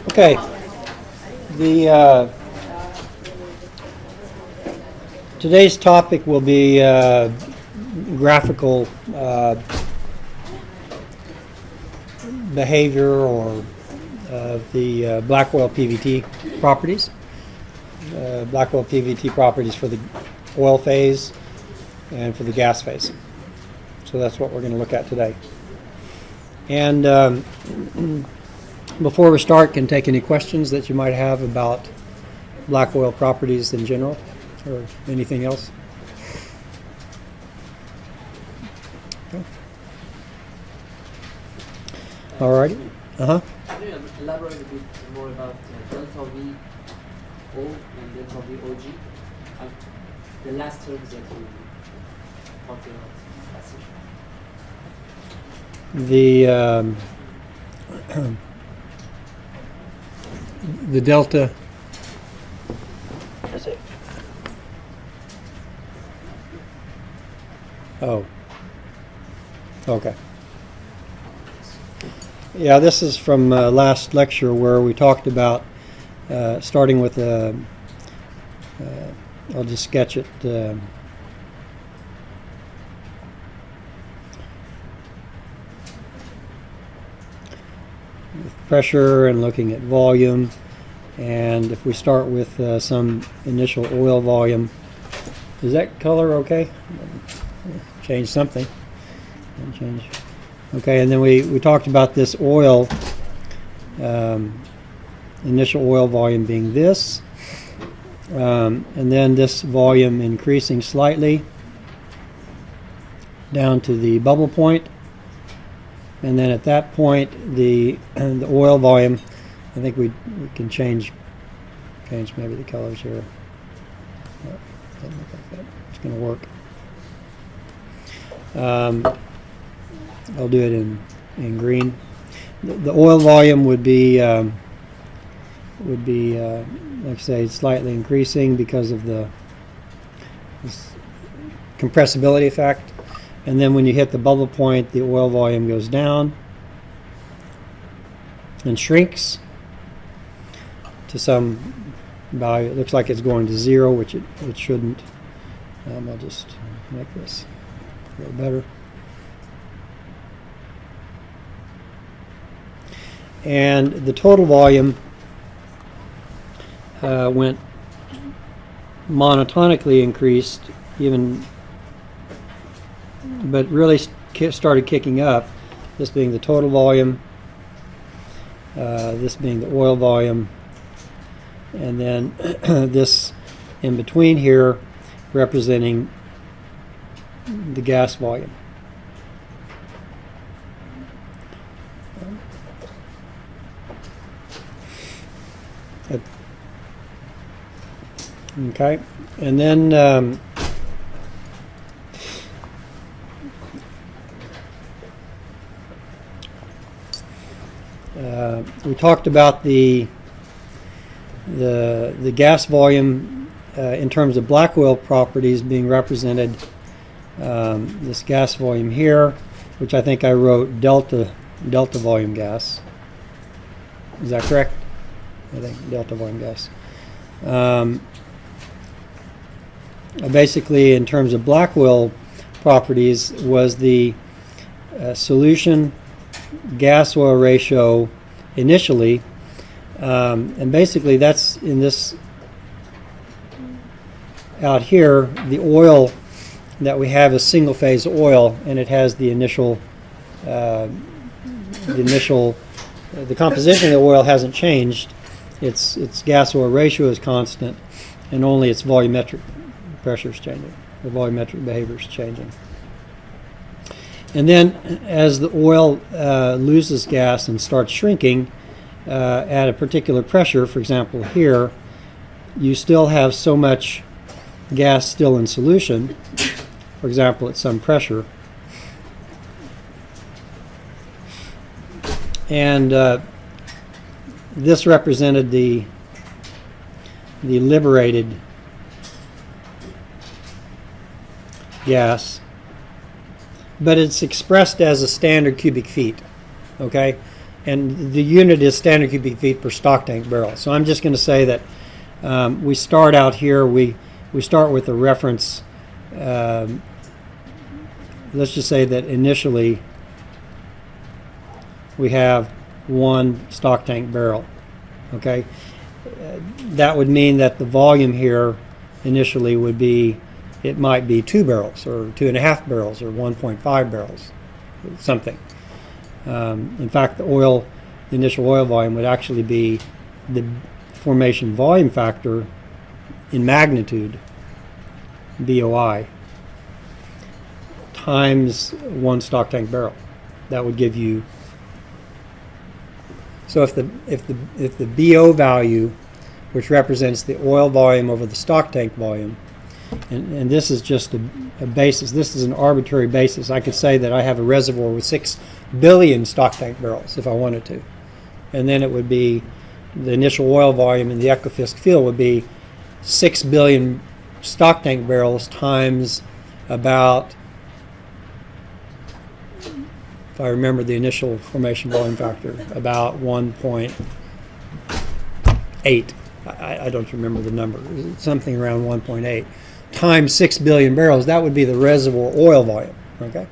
Okay. The today's topic will be graphical behavior or the black oil PVT properties. Black oil PVT properties for the oil phase and for the gas phase. So that's what we're going to look at today. And before we start, can take any questions that you might have about black oil properties in general or anything else. Okay. All righty. Can you elaborate a bit more about delta V O and delta V OG? The last terms that you talked about last session. The delta. Oh. Okay. Yeah, this is from last lecture where we talked about starting with I'll just sketch it. With pressure and looking at volume, and if we start with some initial oil volume, is that color okay? Change something. Change. Okay, and then we talked about this oil, initial oil volume being this, and then this volume increasing slightly down to the bubble point, and then at that point the oil volume, I think we can change maybe the colors here. No, doesn't look like that. It's going to work. I'll do it in green. The oil volume would be like I say, slightly increasing because of this compressibility effect. And then when you hit the bubble point, the oil volume goes down and shrinks to some value. It looks like it's going to 0, which it shouldn't. I'll just make this a little better. And the total volume went monotonically increased, but really started kicking up. This being the total volume, this being the oil volume, and then this in between here representing the gas volume. Okay, and then we talked about the gas volume in terms of black oil properties being represented. This gas volume here, which I think I wrote delta volume gas. Is that correct? I think delta volume gas. Basically, in terms of black oil properties, was the solution gas oil ratio initially, and basically that's in this out here. The oil that we have is single phase oil, and it has the composition of the oil hasn't changed. Its gas oil ratio is constant, and only its volumetric pressure is changing. The volumetric behavior is changing. And then as the oil loses gas and starts shrinking at a particular pressure, for example here, you still have so much gas still in solution, for example at some pressure. And this represented the liberated gas, but it's expressed as a standard cubic feet. Okay, and the unit is standard cubic feet per stock tank barrel. So I'm just going to say that we start out here, we start with a reference. Let's just say that initially we have 1 stock tank barrel. Okay, that would mean that the volume here initially would be, it might be 2 barrels or 2.5 barrels or 1.5 barrels, something. In fact, the initial oil volume would actually be the formation volume factor in magnitude, BOI, times 1 stock tank barrel. That would give you. So if the BO value, which represents the oil volume over the stock tank volume, and this is just a basis, this is an arbitrary basis. I could say that I have a reservoir with 6 billion stock tank barrels if I wanted to. And then it would be, the initial oil volume in the Ekofisk field would be 6 billion stock tank barrels times about, if I remember the initial formation volume factor, about 1.8. I don't remember the number. Something around 1.8 times 6 billion barrels. That would be the reservoir oil volume. Okay.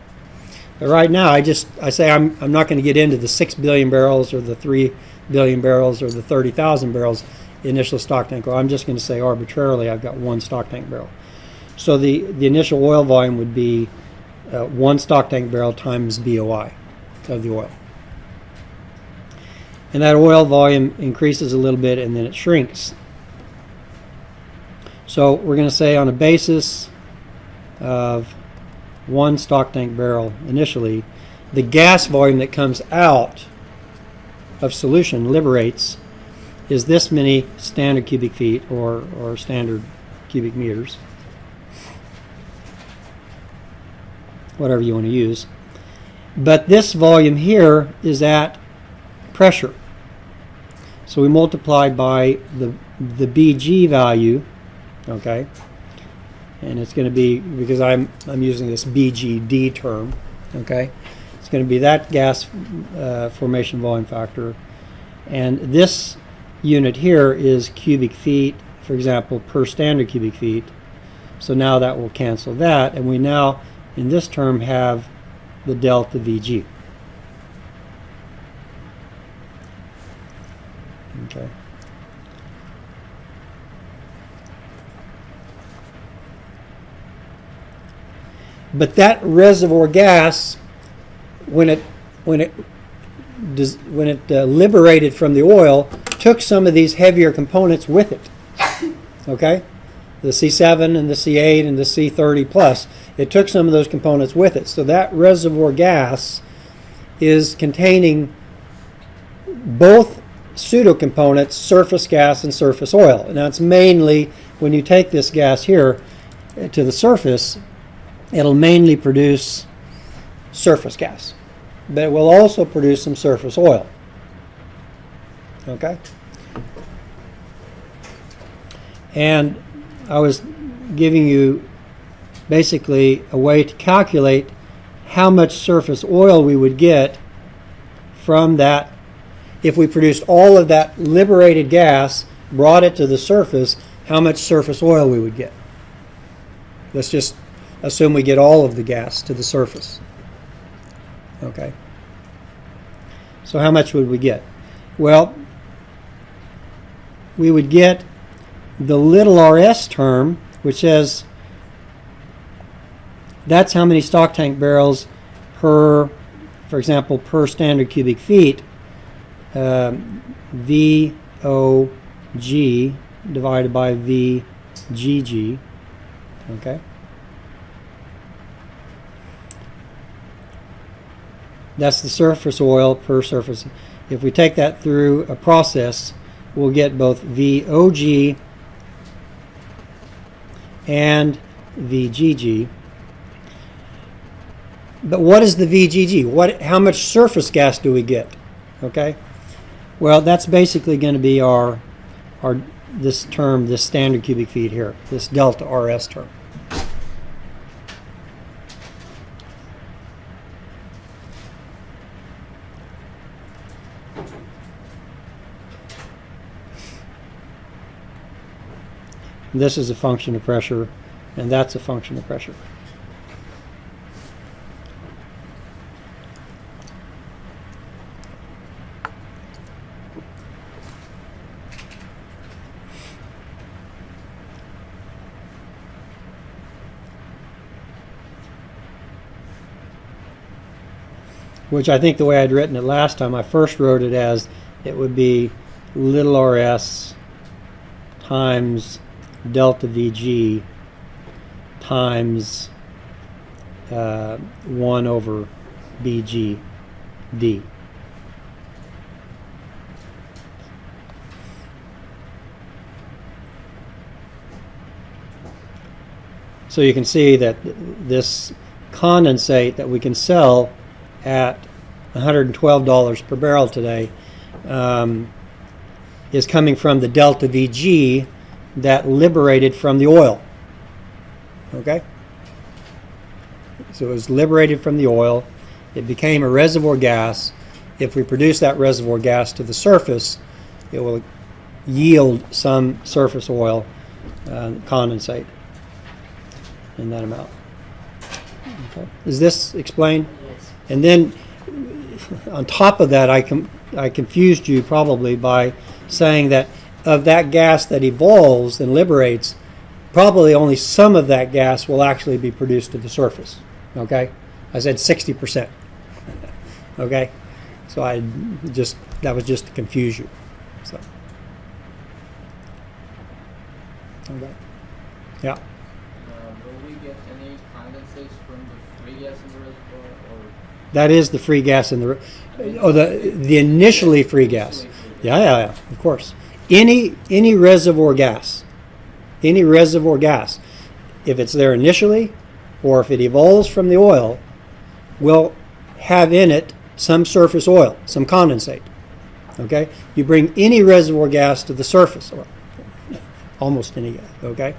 But right now, I say I'm not going to get into the 6 billion barrels or the 3 billion barrels or the 30,000 barrels initial stock tank oil. I'm just going to say arbitrarily I've got 1 stock tank barrel. So the initial oil volume would be 1 stock tank barrel times BOI of the oil. And that oil volume increases a little bit and then it shrinks. So we're going to say on a basis of 1 stock tank barrel initially, the gas volume that comes out of solution, liberates, is this many standard cubic feet or standard cubic meters, whatever you want to use. But this volume here is at pressure. So we multiply by the BG value, okay? And it's going to be, because I'm using this BGD term, okay? It's going to be that gas formation volume factor. And this unit here is cubic feet, for example, per standard cubic feet. So now that will cancel that, and we now, in this term, have the delta VG. Okay. But that reservoir gas, when it liberated from the oil, took some of these heavier components with it. Okay, the C7 and the C8 and the C30 plus. It took some of those components with it. So that reservoir gas is containing both pseudo components, surface gas and surface oil. Now it's mainly, when you take this gas here to the surface, it'll mainly produce surface gas, but it will also produce some surface oil. Okay? And I was giving you basically a way to calculate how much surface oil we would get from that. If we produced all of that liberated gas, brought it to the surface, how much surface oil we would get. Let's just assume we get all of the gas to the surface. Okay. So how much would we get? Well, we would get the little rs term, which says that's how many stock tank barrels per, for example, per standard cubic feet, VOG divided by VGG. Okay. That's the surface oil per surface. If we take that through a process, we'll get both VOG and VGG. But what is the VGG? How much surface gas do we get? Okay. Well, that's basically going to be our this term, this standard cubic feet here, this delta RS term. This is a function of pressure, and that's a function of pressure. Which I think the way I'd written it last time, I first wrote it as it would be little rs times delta Vg times 1 over Bg d. So you can see that this condensate that we can sell at $112 per barrel today is coming from the delta Vg that liberated from the oil. Okay? So it was liberated from the oil. It became a reservoir gas. If we produce that reservoir gas to the surface, it will yield some surface oil condensate in that amount. Okay. Is this explained? Yes. And then on top of that, I confused you probably by saying that of that gas that evolves and liberates, probably only some of that gas will actually be produced to the surface. Okay? I said 60%. Okay? So that was just to confuse you. So. Okay. Yeah. Will we get any condensates from the free gas in the reservoir, or That is the free gas in the the initially free gas. Yeah, of course. Any reservoir gas, if it's there initially, or if it evolves from the oil, will have in it some surface oil, some condensate. Okay, you bring any reservoir gas to the surface, or almost any gas. Okay,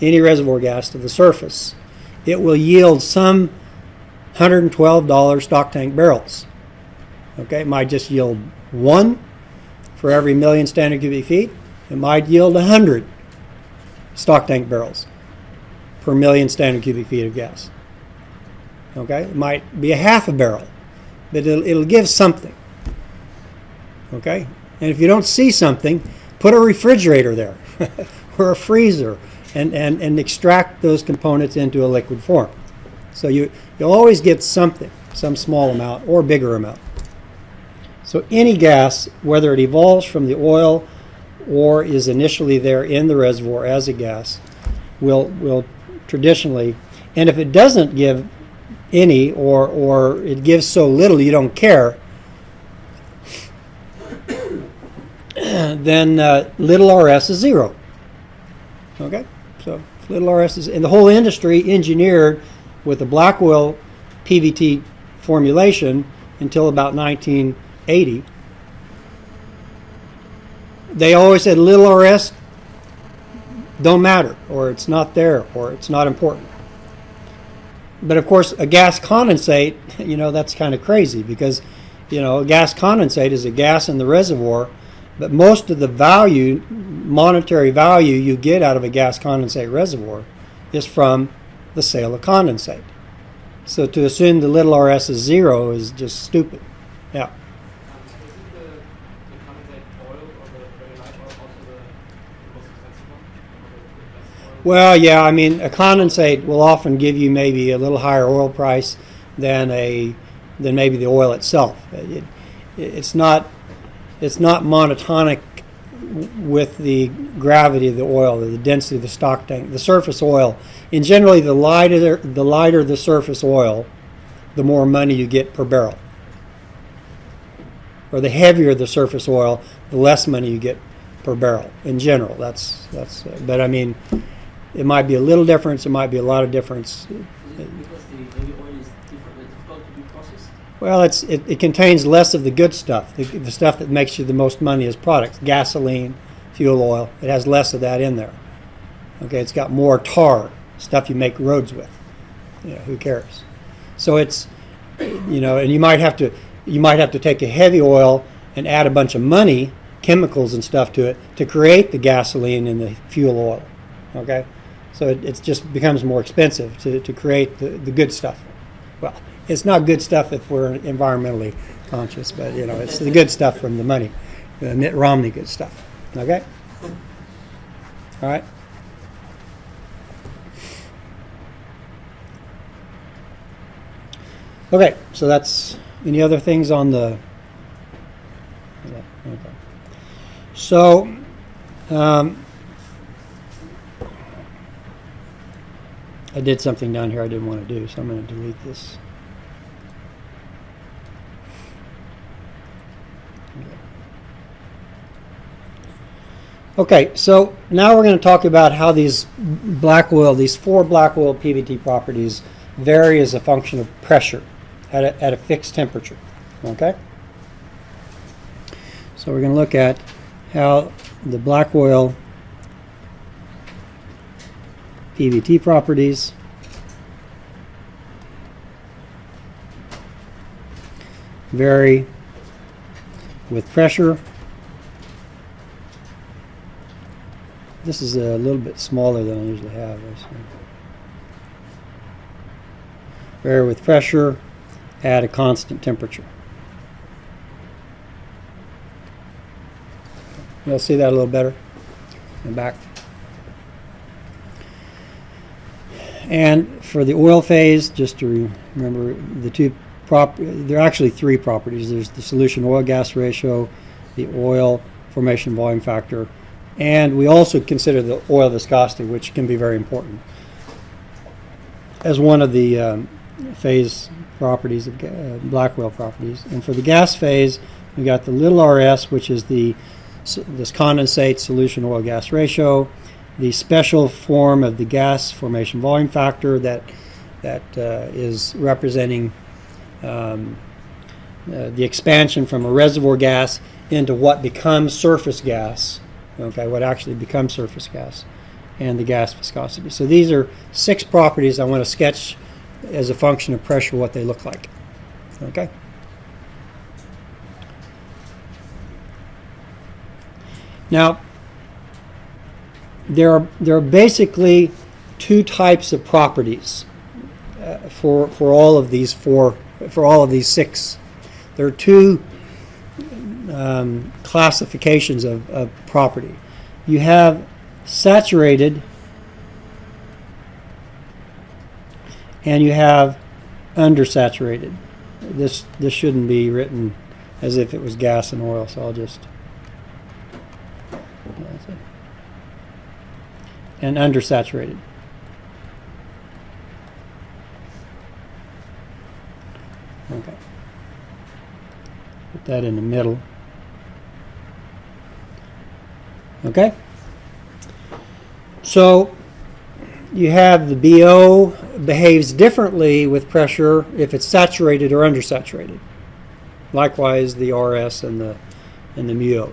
any reservoir gas to the surface, it will yield some $112 stock tank barrels. Okay, it might just yield 1 for every million standard cubic feet. It might yield 100 stock tank barrels per million standard cubic feet of gas. Okay, it might be a half a barrel, but it'll give something. Okay, and if you don't see something, put a refrigerator there or a freezer and extract those components into a liquid form. So you'll always get something, some small amount or bigger amount. So any gas, whether it evolves from the oil or is initially there in the reservoir as a gas, will traditionally, and if it doesn't give any or it gives so little you don't care, then little rs is 0. Okay, so little rs is, and the whole industry engineered with the black oil PVT formulation until about 1980. They always said little rs don't matter, or it's not there, or it's not important. But of course, a gas condensate, that's kind of crazy because, a gas condensate is a gas in the reservoir, but most of the value, monetary value you get out of a gas condensate reservoir is from the sale of condensate. So to assume the little rs is 0 is just stupid. Yeah. Isn't the condensate oil or the very light oil also the most expensive one? Or the best oil? Well, yeah, I mean, a condensate will often give you maybe a little higher oil price than maybe the oil itself. It's not monotonic with the gravity of the oil, the density of the stock tank, the surface oil. And generally, the lighter the surface oil, the more money you get per barrel. Or the heavier the surface oil, the less money you get per barrel. In general, that's. But I mean, it might be a little difference. It might be a lot of difference. Is it because the heavy oil is difficult to be processed? Well, it contains less of the good stuff, the stuff that makes you the most money as products, gasoline, fuel oil. It has less of that in there. Okay, it's got more tar, stuff you make roads with. Who cares? So it's, and you might have to take a heavy oil and add a bunch of money, chemicals and stuff to it to create the gasoline and the fuel oil. Okay, so it just becomes more expensive to create the good stuff. Well, it's not good stuff if we're environmentally conscious, but you know, it's the good stuff from the money, the Mitt Romney good stuff. Okay, all right. Okay, so that's any other things on the. Okay. So. I did something down here I didn't want to do, so I'm going to delete this. Okay, so now we're going to talk about how these four black oil PVT properties vary as a function of pressure at a fixed temperature. Okay? So we're going to look at how the black oil PVT properties vary with pressure. This is a little bit smaller than I usually have. Vary with pressure at a constant temperature. You'll see that a little better in the back. And for the oil phase, just to remember there are actually three properties. There's the solution oil-gas ratio, the oil formation volume factor, and we also consider the oil viscosity, which can be very important as one of the phase properties of black oil properties. And for the gas phase, we got the little rs, which is this condensate solution oil-gas ratio, the special form of the gas formation volume factor that is representing the expansion from a reservoir gas into what becomes surface gas, okay, what actually becomes surface gas, and the gas viscosity. So these are 6 properties I want to sketch as a function of pressure what they look like. Okay. Now, there are basically 2 types of properties for all of these 6. There are 2 classifications of property. You have saturated and you have undersaturated. This shouldn't be written as if it was gas and oil, so I'll just and undersaturated. Okay. Put that in the middle. Okay. So you have the BO behaves differently with pressure if it's saturated or undersaturated. Likewise, the RS and the MUO.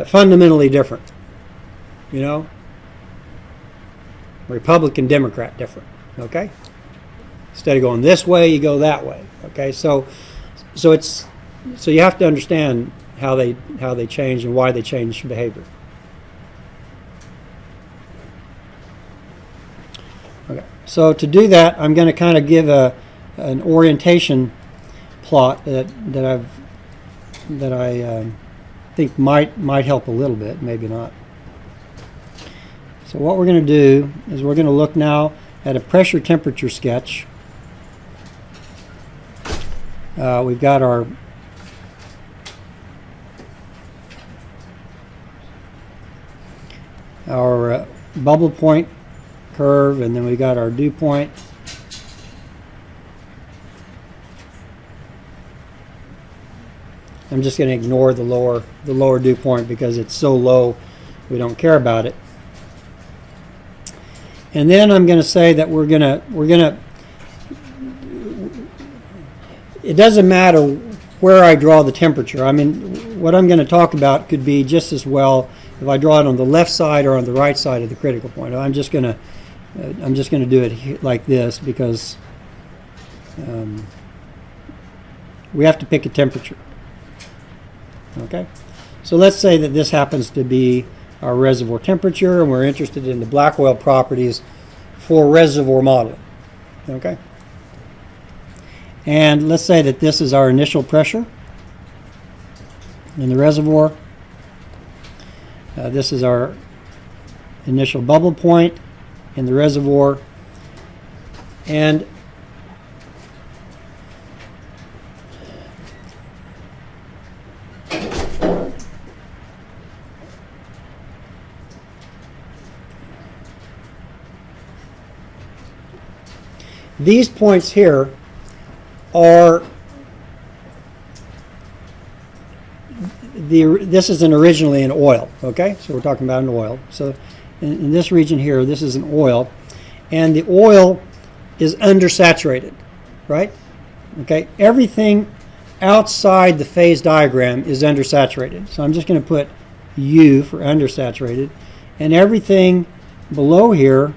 Fundamentally different. You know, Republican, Democrat different. Okay. Instead of going this way, you go that way. Okay. So you have to understand how they change and why they change behavior. Okay. So to do that, I'm going to kind of give an orientation plot that I think might help a little bit, maybe not. So what we're going to do is we're going to look now at a pressure temperature sketch. We've got our bubble point curve, and then we got our dew point. I'm just going to ignore the lower dew point because it's so low we don't care about it. And then I'm going to say that we're going to it doesn't matter where I draw the temperature. I mean, what I'm going to talk about could be just as well if I draw it on the left side or on the right side of the critical point. I'm just going to do it like this because we have to pick a temperature. Okay, so let's say that this happens to be our reservoir temperature, and we're interested in the black oil properties for reservoir modeling. Okay? And let's say that this is our initial pressure in the reservoir. This is our initial bubble point in the reservoir. And these points here are this is originally an oil, okay? So we're talking about an oil. So in this region here, this is an oil, and the oil is undersaturated, right? Okay, everything outside the phase diagram is undersaturated. So I'm just going to put U for undersaturated, and everything below here,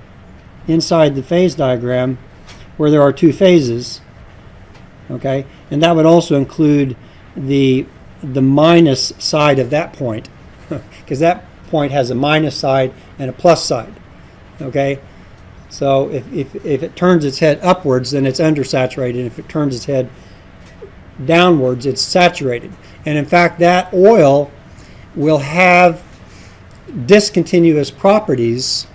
inside the phase diagram, where there are two phases, okay, and that would also include the minus side of that point, because that point has a minus side and a plus side, okay? So if it turns its head upwards, then it's undersaturated. If it turns its head downwards, it's saturated. And in fact, that oil will have discontinuous properties,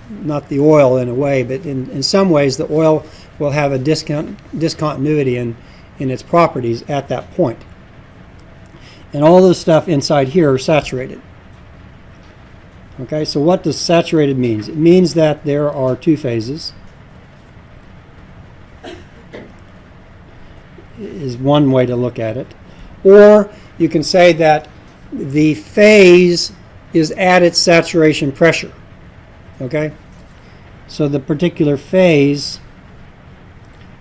not the oil in a way, but in some ways the oil will have a discontinuity in its properties at that point. And all this stuff inside here are saturated. Okay, so what does saturated means? It means that there are two phases. Is one way to look at it. Or you can say that the phase is at its saturation pressure. Okay? So the particular phase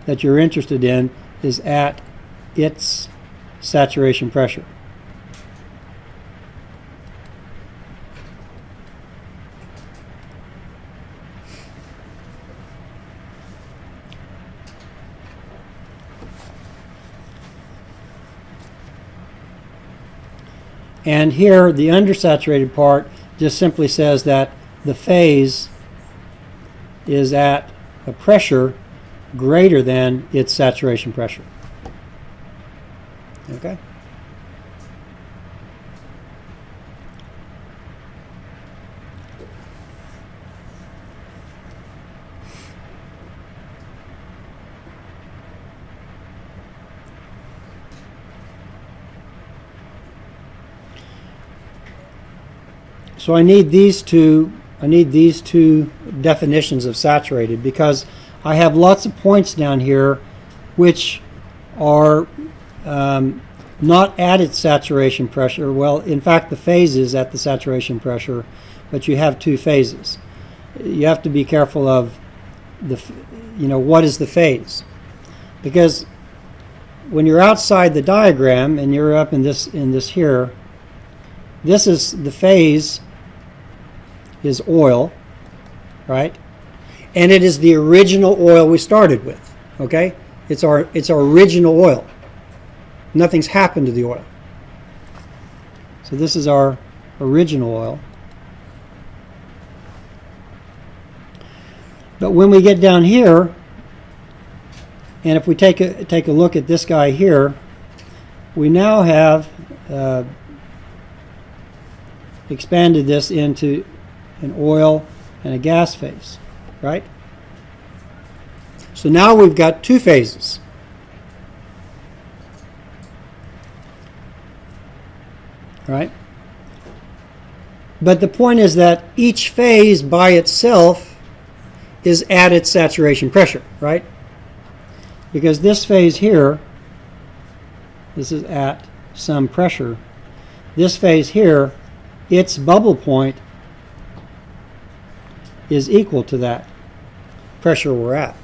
that you're interested in is at its saturation pressure. And here, the undersaturated part just simply says that the phase is at a pressure greater than its saturation pressure. Okay? So I need these two definitions of saturated, because I have lots of points down here which are not at its saturation pressure. Well, in fact, the phase is at the saturation pressure, but you have two phases. You have to be careful of what is the phase, because when you're outside the diagram and you're up in this here, this is the phase is oil, right? And it is the original oil we started with, okay? It's our original oil. Nothing's happened to the oil. So this is our original oil. But when we get down here, and if we take a look at this guy here, we now have expanded this into an oil and a gas phase, right? So now we've got two phases. Right? But the point is that each phase by itself is at its saturation pressure, right? Because this phase here, this is at some pressure. This phase here, its bubble point is equal to that pressure we're at.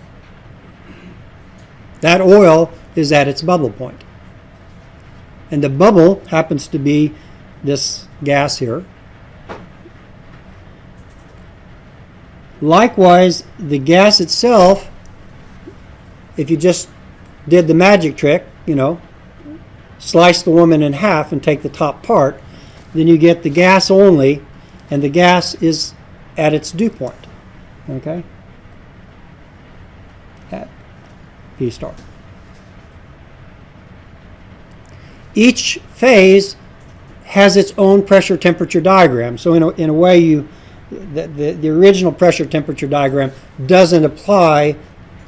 That oil is at its bubble point. And the bubble happens to be this gas here. Likewise, the gas itself, if you just did the magic trick, slice the woman in half and take the top part, then you get the gas only, and the gas is at its dew point. Okay? At P star. Each phase has its own pressure temperature diagram. So in a way, the original pressure temperature diagram doesn't apply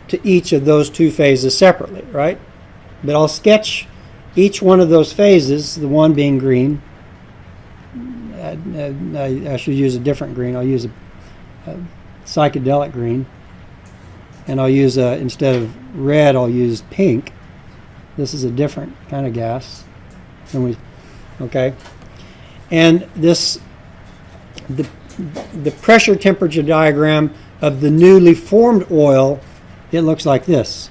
to each of those two phases separately, right? But I'll sketch each one of those phases, the one being green. I should use a different green. I'll use a psychedelic green. And I'll use, instead of red, I'll use pink. This is a different kind of gas. Okay? And the pressure temperature diagram of the newly formed oil, it looks like this.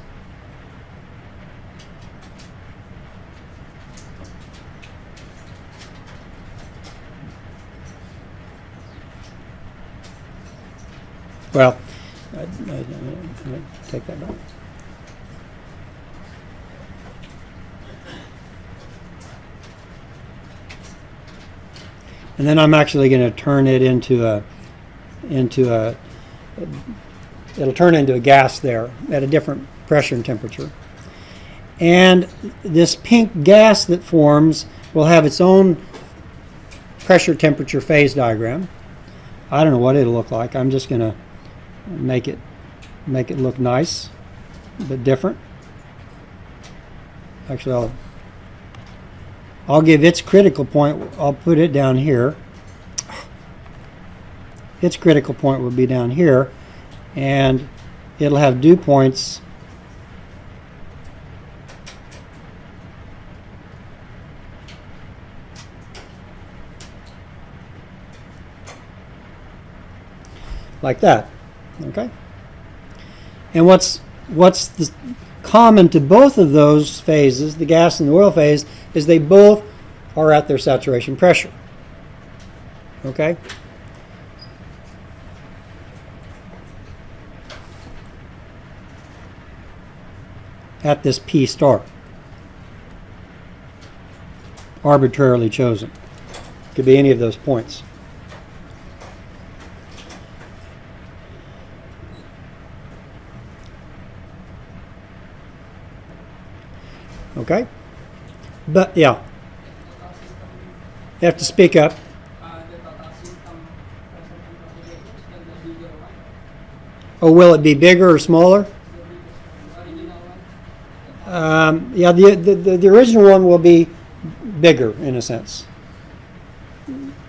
Well, I take that back. And then I'm actually going to turn it into a it'll turn into a gas there at a different pressure and temperature. And this pink gas that forms will have its own pressure temperature phase diagram. I don't know what it'll look like. I'm just going to make it look nice, but different. Actually, I'll give its critical point, I'll put it down here. Its critical point will be down here, and it'll have dew points like that. Okay? And what's common to both of those phases, the gas and the oil phase, is they both are at their saturation pressure. Okay? At this P star. Arbitrarily chosen. Could be any of those points. Okay? But, yeah. You have to speak up. Oh, will it be bigger or smaller? Yeah, the original one will be bigger in a sense.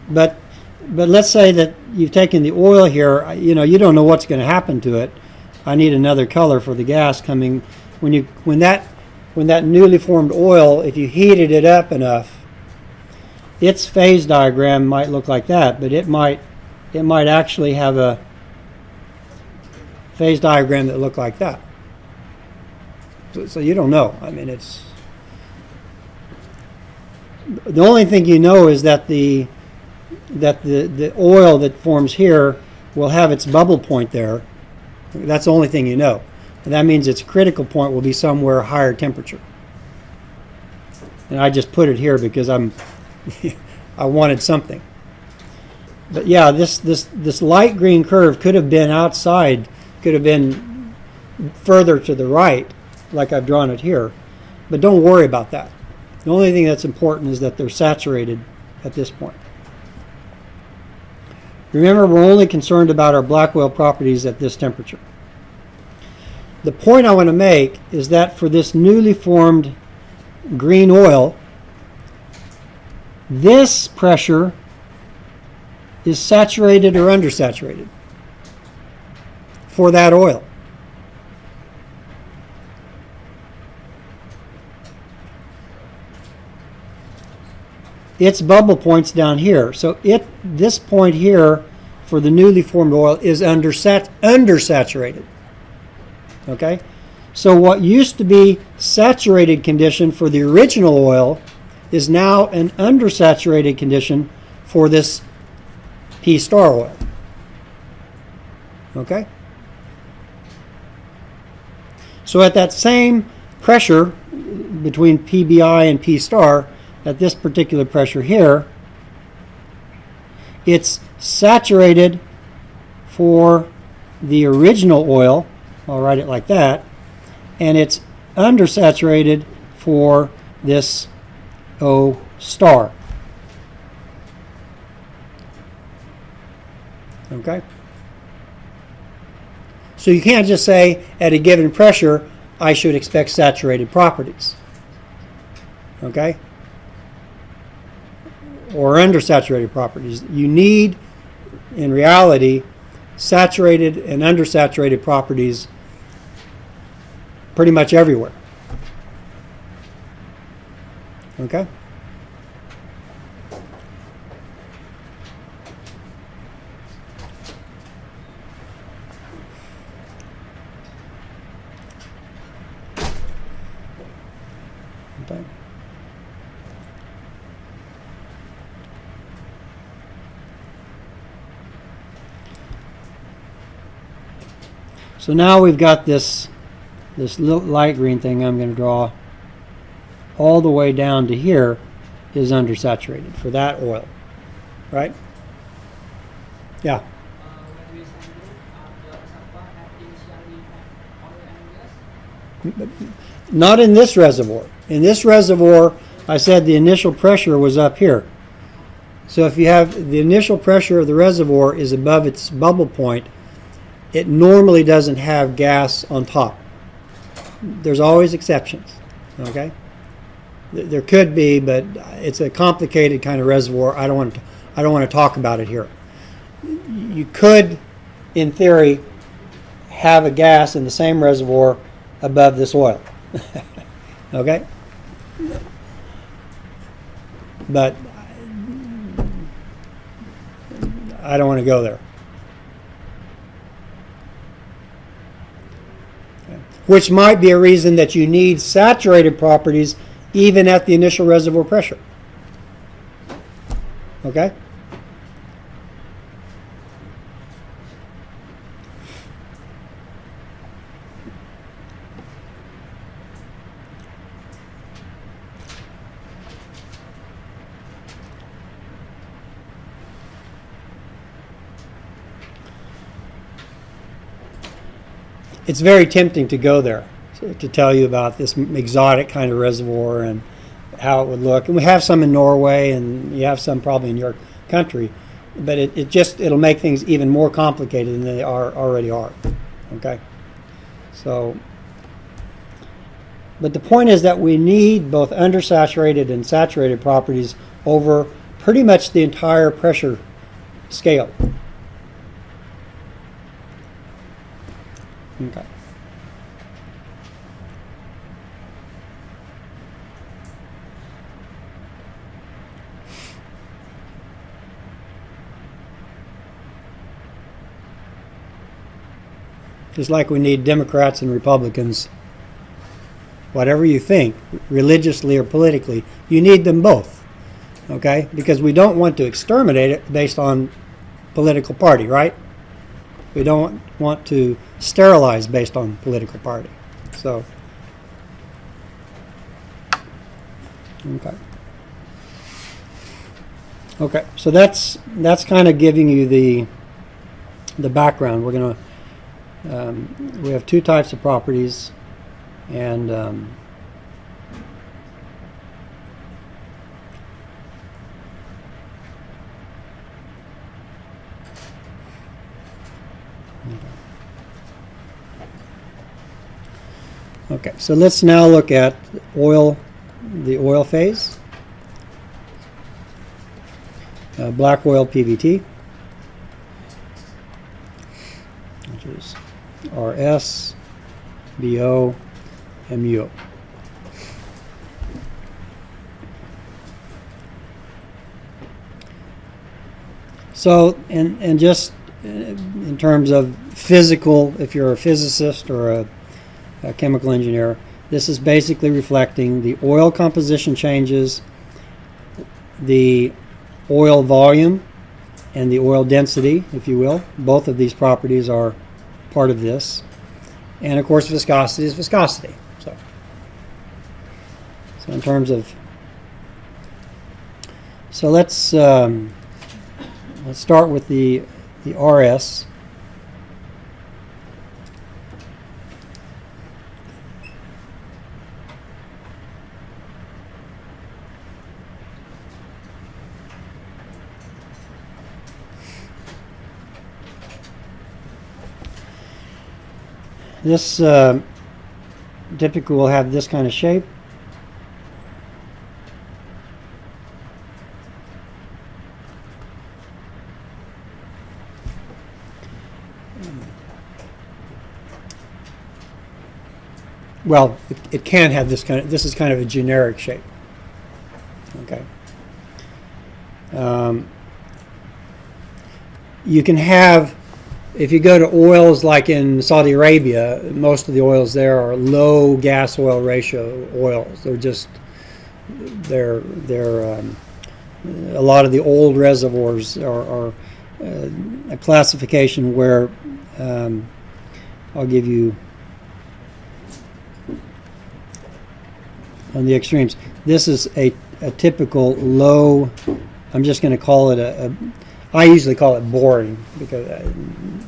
But let's say that you've taken the oil here. You don't know what's going to happen to it. I need another color for the gas coming when that newly formed oil, if you heated it up enough, its phase diagram might look like that, but it might actually have a phase diagram that looked like that. So you don't know. I mean, it's the only thing you know is that the oil that forms here will have its bubble point there. That's the only thing you know. And that means its critical point will be somewhere higher temperature. And I just put it here because I wanted something. But yeah, this light green curve could have been outside, could have been further to the right, like I've drawn it here. But don't worry about that. The only thing that's important is that they're saturated at this point. Remember, we're only concerned about our black oil properties at this temperature. The point I want to make is that for this newly formed green oil, this pressure is saturated or undersaturated for that oil. Its bubble point's down here. So this point here for the newly formed oil is undersaturated. Okay? So what used to be saturated condition for the original oil is now an undersaturated condition for this P star oil. Okay? So at that same pressure between PBI and P star, at this particular pressure here, It's saturated for the original oil, I'll write it like that, and it's undersaturated for this O star. Okay? So you can't just say at a given pressure I should expect saturated properties. Okay? Or undersaturated properties. You need, in reality, saturated and undersaturated properties pretty much everywhere. Okay? Okay. So now we've got this little light green thing I'm going to draw all the way down to here is undersaturated for that oil, right? Yeah. When we sample the reservoir that initially have oil and gas? Not in this reservoir. In this reservoir, I said the initial pressure was up here. So if you have the initial pressure of the reservoir is above its bubble point, it normally doesn't have gas on top. There's always exceptions, okay? There could be, but it's a complicated kind of reservoir. I don't want to talk about it here. You could, in theory, have a gas in the same reservoir above this oil, okay? But I don't want to go there. Which might be a reason that you need saturated properties even at the initial reservoir pressure. Okay? It's very tempting to go there, to tell you about this exotic kind of reservoir and how it would look. And we have some in Norway, and you have some probably in your country, but it'll make things even more complicated than they already are. Okay? So, but the point is that we need both undersaturated and saturated properties over pretty much the entire pressure scale. Okay. Just like we need Democrats and Republicans, whatever you think, religiously or politically, you need them both, okay? Because we don't want to exterminate it based on political party, right? We don't want to sterilize based on political party. So, okay. Okay, so that's kind of giving you the background. We're going to, we have two types of properties, and okay, so let's now look at the oil phase. Black oil PVT, which is RS, BO, MUO. So, and just in terms of physical, if you're a physicist or a chemical engineer, this is basically reflecting the oil composition changes, the oil volume, and the oil density, if you will. Both of these properties are part of this. And of course, viscosity is viscosity. So in terms of, so let's let's start with the RS. This typically will have this kind of shape. Well, it can have this kind of, this is kind of a generic shape. Okay. You can have, if you go to oils like in Saudi Arabia, most of the oils there are low gas oil ratio oils. They're just, they're a lot of the old reservoirs are a classification where I'll give you on the extremes. This is a typical low, I'm just going to call it I usually call it boring, because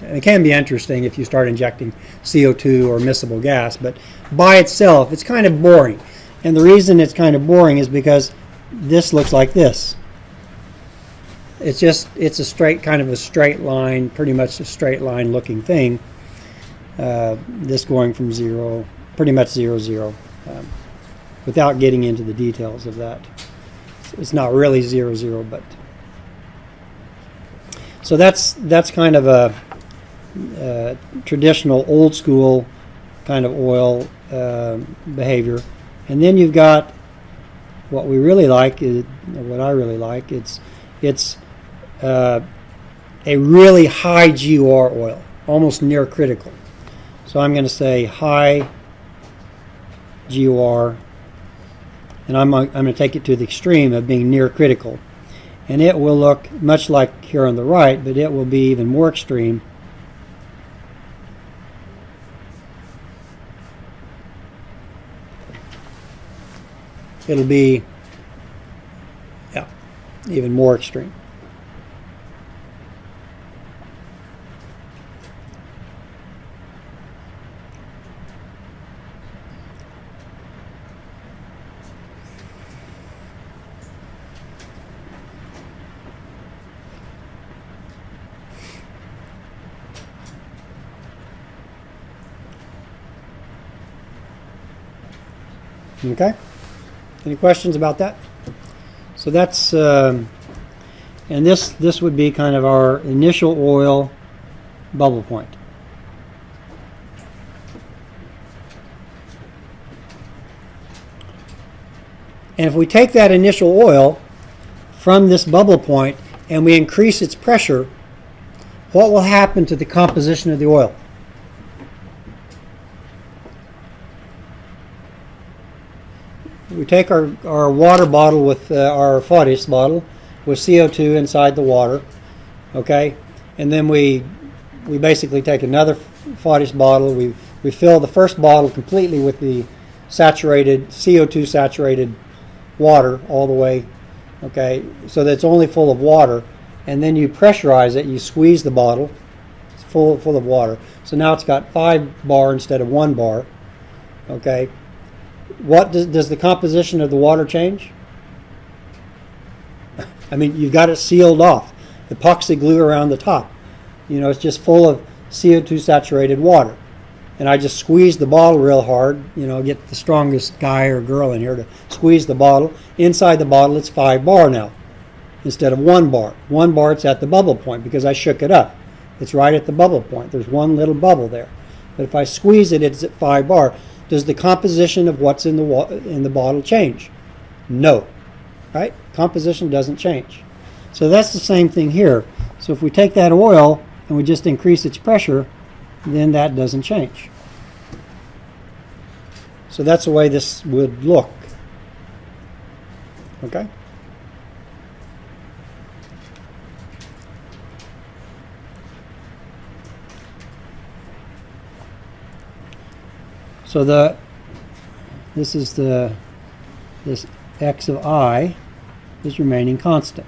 it can be interesting if you start injecting CO2 or miscible gas, but by itself it's kind of boring. And the reason it's kind of boring is because this looks like this. It's a straight, kind of a straight line, pretty much a straight line looking thing. This going from zero, pretty much 0, 0. Without getting into the details of that. It's not really 0, 0, but so that's kind of a traditional old school kind of oil behavior. And then you've got what we really like, what I really like, it's a really high GOR oil, almost near critical. So I'm going to say high GOR, and I'm going to take it to the extreme of being near critical. And it will look much like here on the right, but it will be even more extreme. It'll be, yeah, even more extreme. Okay, any questions about that? So that's and this would be kind of our initial oil bubble point. And if we take that initial oil from this bubble point and we increase its pressure, what will happen to the composition of the oil? We take our water bottle with our Fodis bottle with CO2 inside the water, okay, and then we basically take another Fodis bottle. We fill the first bottle completely with the saturated CO2 saturated water all the way, okay, so that it's only full of water, and then you pressurize it. You squeeze the bottle, it's full of water. So now it's got 5 bar instead of 1 bar, okay. What does the composition of the water change? I mean, you've got it sealed off. Epoxy glue around the top. You know, it's just full of CO2 saturated water. And I just squeeze the bottle real hard, you know, get the strongest guy or girl in here to squeeze the bottle. Inside the bottle, it's 5 bar now instead of 1 bar. 1 bar, it's at the bubble point because I shook it up. It's right at the bubble point. There's one little bubble there. But if I squeeze it, it's at 5 bar. Does the composition of what's in the bottle change? No, right? Composition doesn't change. So that's the same thing here. So if we take that oil and we just increase its pressure, then that doesn't change. So that's the way this would look. Okay? So this x of I is remaining constant.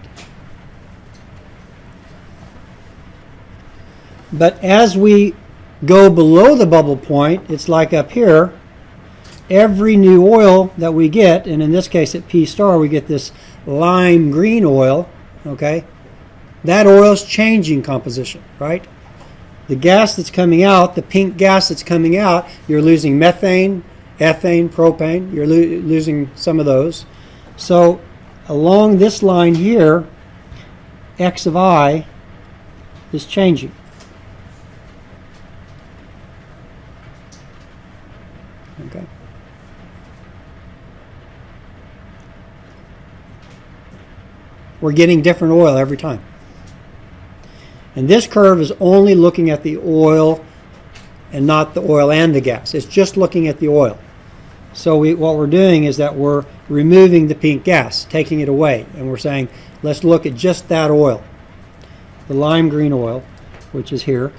But as we go below the bubble point, it's like up here, every new oil that we get, and in this case at P star we get this lime green oil, okay? That oil is changing composition, right? The gas that's coming out, the pink gas that's coming out, you're losing methane, ethane, propane, you're losing some of those. So along this line here, X of I is changing. Okay. We're getting different oil every time. And this curve is only looking at the oil and not the oil and the gas. It's just looking at the oil. So what we're doing is that we're removing the pink gas, taking it away, and we're saying, let's look at just that oil, the lime green oil, which is here.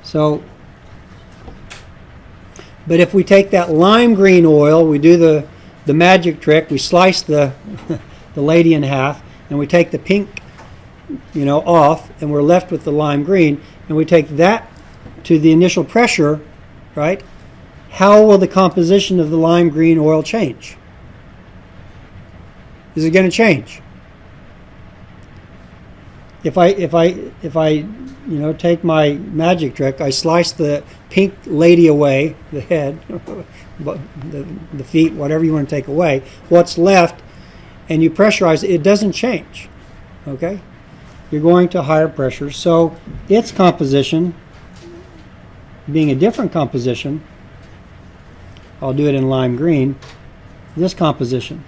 So, but if we take that lime green oil, we do the magic trick, we slice the the lady in half, and we take the pink, off, and we're left with the lime green, and we take that to the initial pressure, right? How will the composition of the lime green oil change? Is it going to change? If I take my magic trick, I slice the pink lady away, the head, the feet, whatever you want to take away, what's left, and you pressurize it doesn't change, okay? You're going to higher pressure, so its composition, being a different composition, I'll do it in lime green, this composition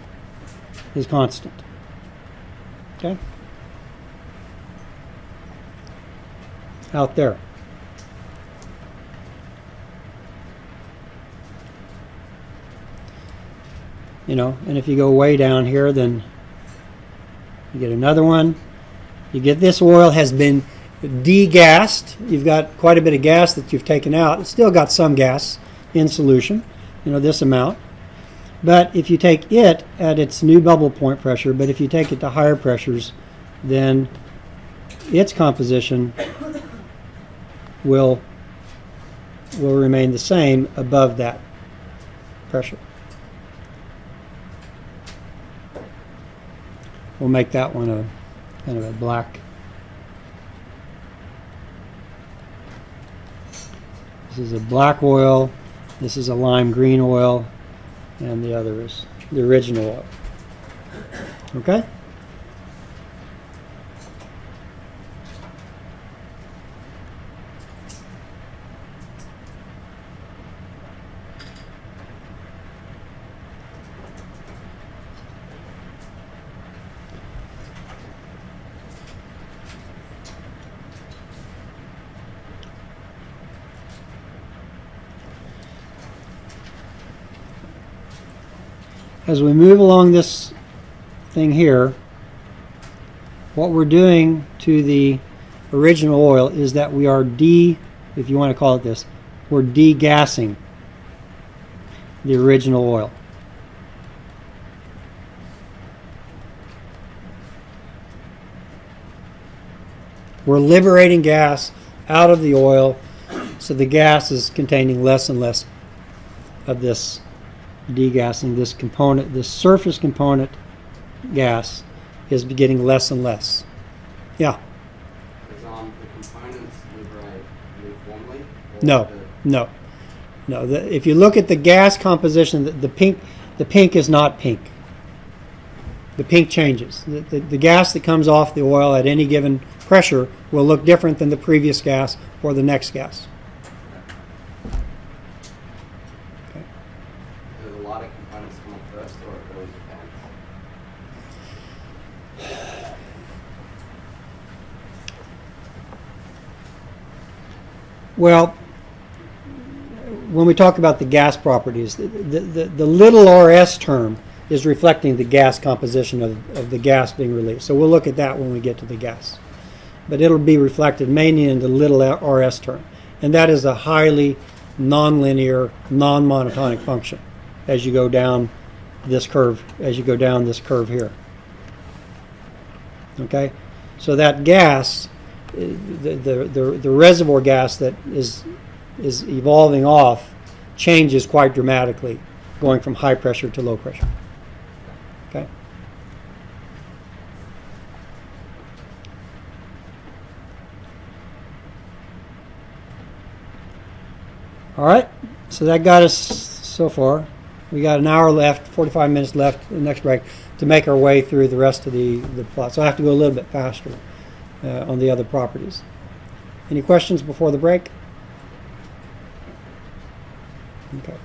is constant, okay? Out there. And if you go way down here, then you get another one. You get this oil has been degassed. You've got quite a bit of gas that you've taken out. It's still got some gas in solution, this amount. But if you take it at its new bubble point pressure, but if you take it to higher pressures, then its composition will remain the same above that pressure. We'll make that one a kind of a black. This is a black oil, this is a lime green oil, and the other is the original oil. Okay? As we move along this thing here, what we're doing to the original oil is that we are if you want to call it this, we're degassing the original oil. We're liberating gas out of the oil, so the gas is containing less and less of this degassing. This component, this surface component gas is getting less and less. Yeah? Does the components liberate uniformly? No. If you look at the gas composition, the pink is not pink. The pink changes. The gas that comes off the oil at any given pressure will look different than the previous gas or the next gas. Do a lot of components come up first, or it really depends? Well, when we talk about the gas properties, the little RS term is reflecting the gas composition of the gas being released. So we'll look at that when we get to the gas. But it'll be reflected mainly in the little RS term. And that is a highly nonlinear, non-monotonic function as you go down this curve, here. Okay? So that gas, the reservoir gas that is evolving off changes quite dramatically, going from high pressure to low pressure. Okay. All right, so that got us so far. We got an hour left, 45 minutes left, the next break, to make our way through the rest of the plot. So I have to go a little bit faster on the other properties. Any questions before the break? Okay.